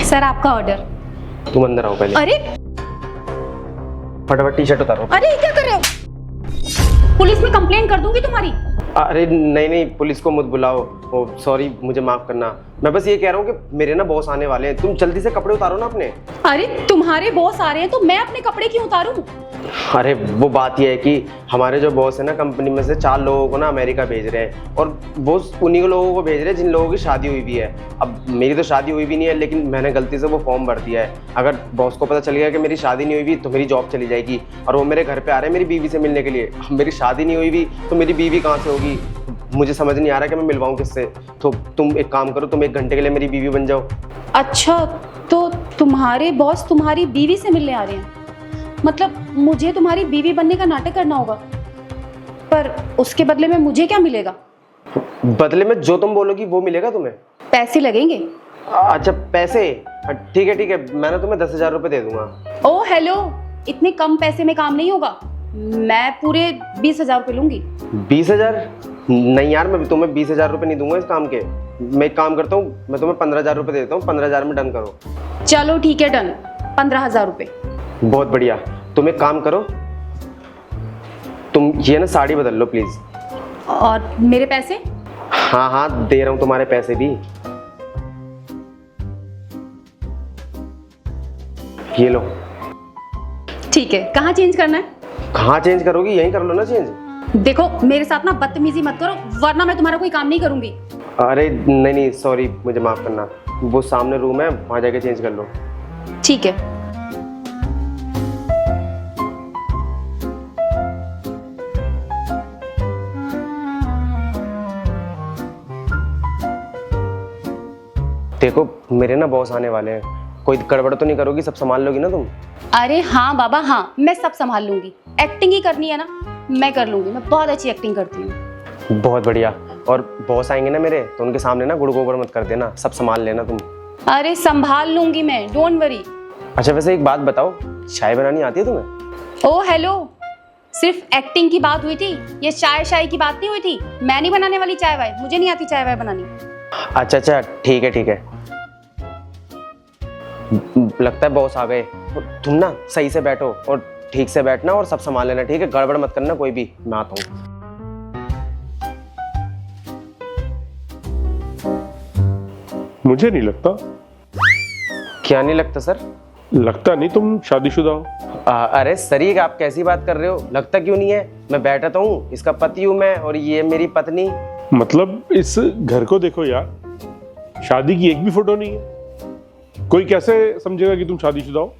Sir आपका order. तुम अंदर आओ पहले। अरे फटाफट टी शर्ट उतारो। अरे क्या कर रहे हो? पुलिस में कंप्लेंट कर दूंगी तुम्हारी। अरे नहीं नहीं, पुलिस को मत बुलाओ। ओ सॉरी, मुझे माफ करना। मैं बस ये कह रहा हूँ कि मेरे ना बॉस आने वाले हैं, तुम जल्दी से कपड़े उतारो ना अपने। अरे तुम्हारे बॉस आ रहे हैं तो मैं अपने कपड़े क्यों उतारूं? अरे वो बात यह है कि हमारे जो बॉस है ना, कंपनी में से 4 लोगों को ना अमेरिका भेज रहे हैं, और वो उन्हीं को लोगों को भेज रहे हैं जिन लोगों की शादी हुई भी है। अब मेरी तो शादी हुई भी नहीं है, लेकिन मैंने गलती से वो फॉर्म भर दिया है। अगर बॉस को पता चल गया कि मेरी शादी नहीं हुई भी तो मेरी जॉब चली जाएगी, और वो मेरे घर पे आ रहे हैं मेरी बीवी से मिलने के लिए। मेरी शादी नहीं हुई भी तो मेरी बीवी कहाँ से होगी? मुझे समझ नहीं आ रहा कि मैं मिलवाऊँ किससे। तो तुम एक काम करो, तुम 1 घंटे के लिए मेरी बीवी बन जाओ। अच्छा, तो तुम्हारे बॉस तुम्हारी बीवी से मिलने आ रहे हैं? मतलब मुझे तुम्हारी बीवी बनने का नाटक करना होगा, पर उसके बदले में मुझे क्या मिलेगा? बदले में जो तुम बोलोगी वो मिलेगा तुम्हें। पैसे लगेंगे। अच्छा पैसे, ठीक है, मैं ना तुम्हें 10,000 रुपये दे दूंगा। ओ हेलो, इतने कम पैसे में काम नहीं होगा। मैं पूरे 20,000 रुपये लूंगी। 20,000? नहीं यार, मैं तुम्हें 20,000 रुपये नहीं दूंगा इस काम के। मैं एक काम करता हूँ, मैं तुम्हें 15,000 रुपये देता हूँ। 15,000 में डन करो। चलो ठीक है, डन। 15,000 रुपये। बहुत बढ़िया। तुम एक काम करो, तुम ये ना साड़ी बदल लो प्लीज। और मेरे पैसे? हाँ दे रहा हूँ तुम्हारे पैसे भी। ये लो। ठीक है, कहाँ चेंज करना है? कहाँ चेंज करोगी? यहीं कर लो ना चेंज। देखो मेरे साथ ना बदतमीजी मत करो, वरना मैं तुम्हारा कोई काम नहीं करूंगी। अरे नहीं सॉरी, मुझे माफ करना। वो सामने रूम है, वहां जाके चेंज कर लो। ठीक है। देखो मेरे ना बॉस आने वाले हैं, कोई गड़बड़ तो नहीं करोगी? सब संभाल लोगी ना तुम? अरे हाँ बाबा हाँ, मैं सब संभाल लूंगी। एक्टिंग ही करनी है ना, मैं कर लूंगी। मैं बहुत अच्छी एक्टिंग करती हूँ। बहुत बढ़िया। और बॉस आएंगे ना मेरे, तो उनके सामने ना गुड़ गोबर मत कर देना, सब संभाल लेना तुम। अरे संभाल लूंगी मैं, डोंट वरी। अच्छा वैसे एक बात बताओ, चाय बनानी आती है तुम्हें? ओ हेलो, सिर्फ एक्टिंग की बात हुई थी, ये चाय की बात नहीं हुई थी। मैं नहीं बनाने वाली चाय वाय, मुझे नहीं आती चाय वाय बनानी। अच्छा ठीक है। लगता है बॉस आ गए। तुम ना सही से बैठो और ठीक से बैठना और सब संभाल लेना, ठीक है? गड़बड़ मत करना कोई भी। मैं आता हूँ। मुझे नहीं लगता। क्या नहीं लगता सर? लगता नहीं तुम शादीशुदा हो। अरे सर, ये आप कैसी बात कर रहे हो? लगता क्यों नहीं है? मैं बैठा तो हूँ, इसका पति हूँ मैं, और ये मेरी पत्नी। मतलब इस घर को देखो यार, शादी की एक भी फोटो नहीं है। कोई कैसे समझेगा कि तुम शादीशुदा हो?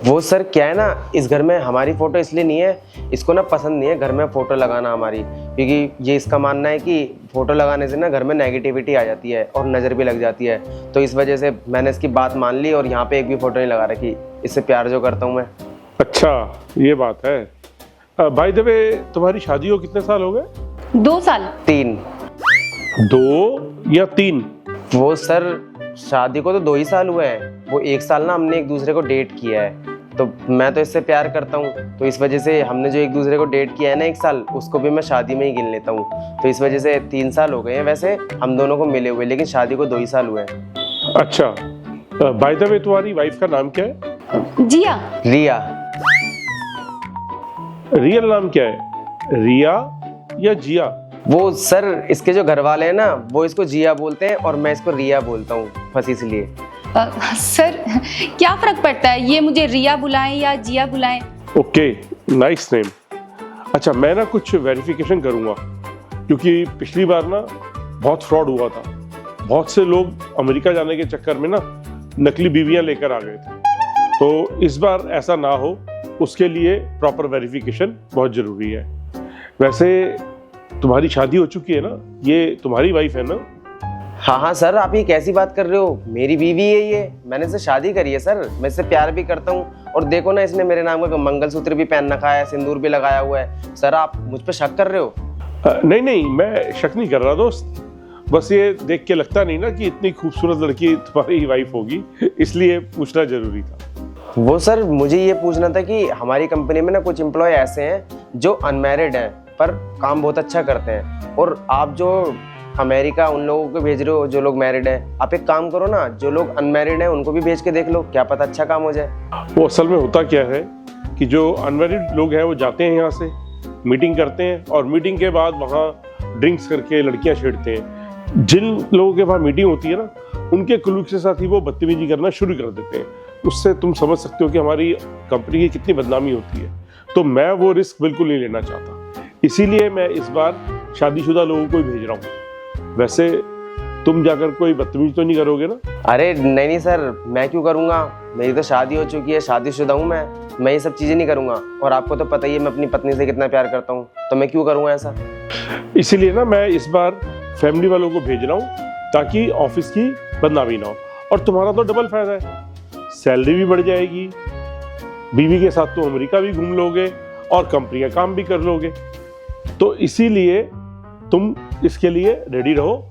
वो सर क्या है ना, इस घर में हमारी फोटो इसलिए नहीं है, इसको ना पसंद नहीं है घर में फोटो लगाना हमारी, क्योंकि ये इसका मानना है कि फोटो लगाने से ना घर में नेगेटिविटी आ जाती है और नज़र भी लग जाती है। तो इस वजह से मैंने इसकी बात मान ली और यहाँ पे एक भी फोटो नहीं लगा रखी। इससे प्यार जो करता हूँ मैं। अच्छा ये बात है। बाय द वे, तुम्हारी शादी को कितने साल हो गए? 2 साल। 3। 2 या 3? वो सर शादी को तो 2 ही साल हुए हैं। वो 1 साल ना हमने एक दूसरे को डेट किया है, तो मैं तो इससे प्यार करता हूँ, तो इस वजह से हमने जो एक दूसरे को डेट किया है ना 1 साल, उसको भी मैं शादी में ही गिन लेता हूँ। तो इस वजह से 3 साल हो गए हैं वैसे हम दोनों को मिले हुए, लेकिन शादी को 2 ही साल हुए हैं। अच्छा, बाय द वे तुम्हारी वाइफ का नाम क्या है? जिया। रिया। रियल नाम क्या है, रिया या जिया? वो सर इसके जो घर वाले हैं ना, वो इसको जिया बोलते हैं और मैं इसको रिया बोलता हूँ, बस इसलिए। सर क्या फर्क पड़ता है, ये मुझे रिया बुलाएं या जिया बुलाएं? Okay, nice name. अच्छा मैं ना कुछ वेरिफिकेशन करूँगा, क्योंकि पिछली बार ना बहुत फ्रॉड हुआ था। बहुत से लोग अमेरिका जाने के चक्कर में ना नकली बीवियाँ लेकर आ गए थे। तो इस बार ऐसा ना हो, उसके लिए प्रॉपर वेरिफिकेशन बहुत ज़रूरी है। वैसे तुम्हारी शादी हो चुकी है ना, ये तुम्हारी वाइफ है ना? हाँ सर, आप ये कैसी बात कर रहे हो? मेरी बीवी है ये, मैंने इससे शादी करी है सर, मैं इससे प्यार भी करता हूँ। और देखो ना, इसने मेरे नाम का मंगलसूत्र भी पहन रखा है, सिंदूर भी लगाया हुआ है। सर आप मुझ पर शक कर रहे हो? नहीं, मैं शक नहीं कर रहा दोस्त, बस ये देख के लगता नहीं ना कि इतनी खूबसूरत लड़की तुम्हारी वाइफ होगी, इसलिए पूछना जरूरी था। वो सर मुझे ये पूछना था कि हमारी कंपनी में ना कुछ एम्प्लॉय ऐसे हैं जो अनमैरिड हैं पर काम बहुत अच्छा करते हैं, और आप जो अमेरिका उन लोगों को भेज रहे हो जो लोग मैरिड हैं। आप एक काम करो ना, जो लोग अनमैरिड हैं उनको भी भेज के देख लो, क्या पता अच्छा काम हो जाए। वो असल में होता क्या है कि जो अनमैरिड लोग हैं वो जाते हैं यहाँ से, मीटिंग करते हैं और मीटिंग के बाद वहाँ ड्रिंक्स करके लड़कियाँ छेड़ते हैं। जिन लोगों के वहाँ मीटिंग होती है ना, उनके कुलूक के साथ ही वो बदतमीजी करना शुरू कर देते हैं। उससे तुम समझ सकते हो कि हमारी कंपनी की कितनी बदनामी होती है। तो मैं वो रिस्क बिल्कुल नहीं लेना चाहता, इसीलिए मैं इस बार शादीशुदा लोगों को ही भेज रहा हूँ। वैसे तुम जाकर कोई बदतमीजी तो नहीं करोगे ना? अरे नहीं सर, मैं क्यों करूँगा, मेरी तो शादी हो चुकी है, शादीशुदा हूँ मैं ये सब चीज़ें नहीं करूँगा। और आपको तो पता ही है मैं अपनी पत्नी से कितना प्यार करता हूँ, तो मैं क्यों करूँगा ऐसा। इसीलिए ना मैं इस बार फैमिली वालों को भेज रहा हूँ ताकि ऑफिस की बदनामी ना हो। और तुम्हारा तो डबल फायदा है, सैलरी भी बढ़ जाएगी, बीवी के साथ तो अमेरिका भी घूम लोगे और कंपनी का काम भी कर लोगे। तो इसीलिए तुम इसके लिए रेडी रहो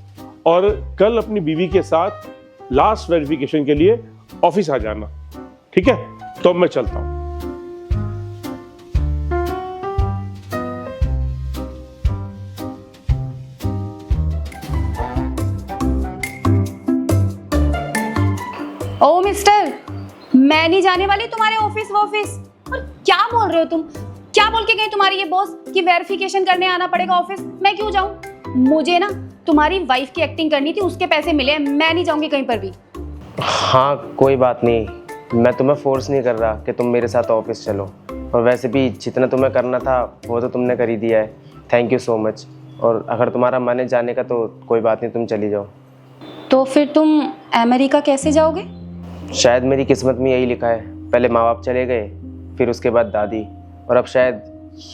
और कल अपनी बीवी के साथ लास्ट वेरिफिकेशन के लिए ऑफिस आ जाना, ठीक है? तो अब मैं चलता हूँ। ओ मिस्टर, मैं नहीं जाने वाली तुम्हारे ऑफिस वॉफिस। और क्या बोल रहे हो तुम? क्या बोल के गई तुम्हारी ये बॉस कि वेरिफिकेशन करने आना पड़ेगा ऑफिस? मैं क्यों जाऊं? मुझे ना तुम्हारी वाइफ की एक्टिंग करनी थी, उसके पैसे मिले, मैं नहीं जाऊंगी कहीं पर भी। हाँ कोई बात नहीं, मैं तुम्हें फोर्स नहीं कर रहा कि तुम मेरे साथ ऑफिस चलो। और वैसे भी जितना तुम्हें करना था वो तो तुमने कर ही दिया है, थैंक यू सो मच। और अगर तुम्हारा मन है जाने का तो कोई बात नहीं, तुम चली जाओ। तो फिर तुम अमेरिका कैसे जाओगे? शायद मेरी किस्मत में यही लिखा है, पहले माँ बाप चले गए, फिर उसके बाद दादी, और अब शायद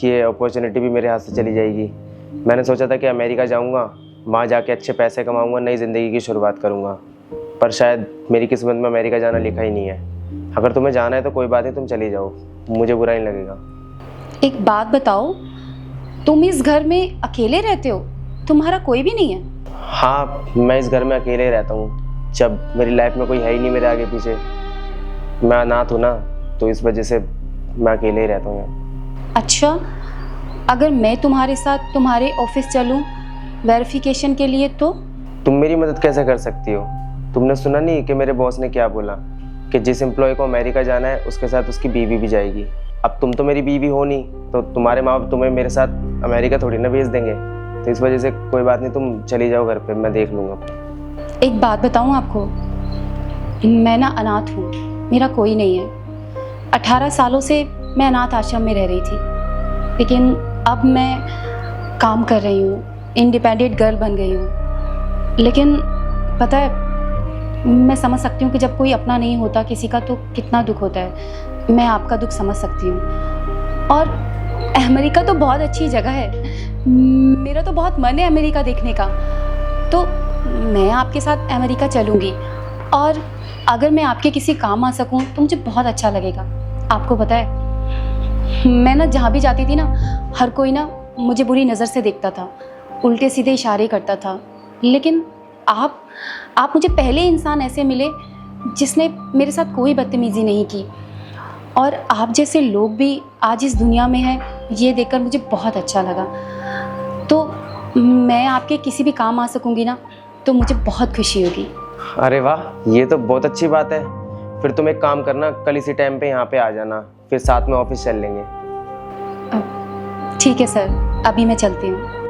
ये अपॉर्चुनिटी भी मेरे हाथ से चली जाएगी। मैंने सोचा था कि अमेरिका जाऊंगा, वहाँ जाके अच्छे पैसे कमाऊंगा, नई ज़िंदगी की शुरुआत करूंगा, पर शायद मेरी किस्मत में अमेरिका जाना लिखा ही नहीं है। अगर तुम्हें जाना है तो कोई बात नहीं, तुम चली जाओ, मुझे बुरा नहीं लगेगा। एक बात बताओ, तुम इस घर में अकेले रहते हो? तुम्हारा कोई भी नहीं है? हाँ, मैं इस घर में अकेले रहता हूँ, जब मेरी लाइफ में कोई है ही नहीं मेरे आगे पीछे। मैं अनाथ हूँ ना, तो इस वजह से मैं अकेले ही रहता हूँ यहाँ। अच्छा, अगर मैं तुम्हारे साथ तुम्हारे ऑफिस चलूं वेरिफिकेशन के लिए तो? तुम मेरी मदद कैसे कर सकती हो? तुमने सुना नहीं कि मेरे बॉस ने क्या बोला कि जिस एम्प्लॉय को अमेरिका जाना है उसके साथ उसकी बीवी भी जाएगी। अब तुम तो मेरी बीवी हो नहीं, तो तुम्हारे माँ बाप तुम्हें मेरे साथ अमेरिका थोड़ी ना भेज देंगे। तो इस वजह से कोई बात नहीं, तुम चली जाओ घर पे, मैं देख लूँगा। एक बात बताऊं आपको, मैं ना अनाथ हूँ, मेरा कोई नहीं है। 18 सालों से मैं अनाथ आश्रम में रह रही थी, लेकिन अब मैं काम कर रही हूँ, इंडिपेंडेंट गर्ल बन गई हूँ। लेकिन पता है, मैं समझ सकती हूँ कि जब कोई अपना नहीं होता किसी का तो कितना दुख होता है। मैं आपका दुख समझ सकती हूँ। और अमेरिका तो बहुत अच्छी जगह है, मेरा तो बहुत मन है अमेरिका देखने का। तो मैं आपके साथ अमेरिका चलूँगी, और अगर मैं आपके किसी काम आ सकूँ तो मुझे बहुत अच्छा लगेगा। आपको पता है, मैं ना जहाँ भी जाती थी ना, हर कोई ना मुझे बुरी नज़र से देखता था, उल्टे सीधे इशारे करता था। लेकिन आप मुझे पहले इंसान ऐसे मिले जिसने मेरे साथ कोई बदतमीज़ी नहीं की। और आप जैसे लोग भी आज इस दुनिया में हैं, ये देखकर मुझे बहुत अच्छा लगा। तो मैं आपके किसी भी काम आ सकूँगी ना, तो मुझे बहुत खुशी होगी। अरे वाह, ये तो बहुत अच्छी बात है। फिर तुम एक काम करना, कल इसी टाइम पे यहाँ पे आ जाना, फिर साथ में ऑफिस चल लेंगे। ठीक है सर, अभी मैं चलती हूँ।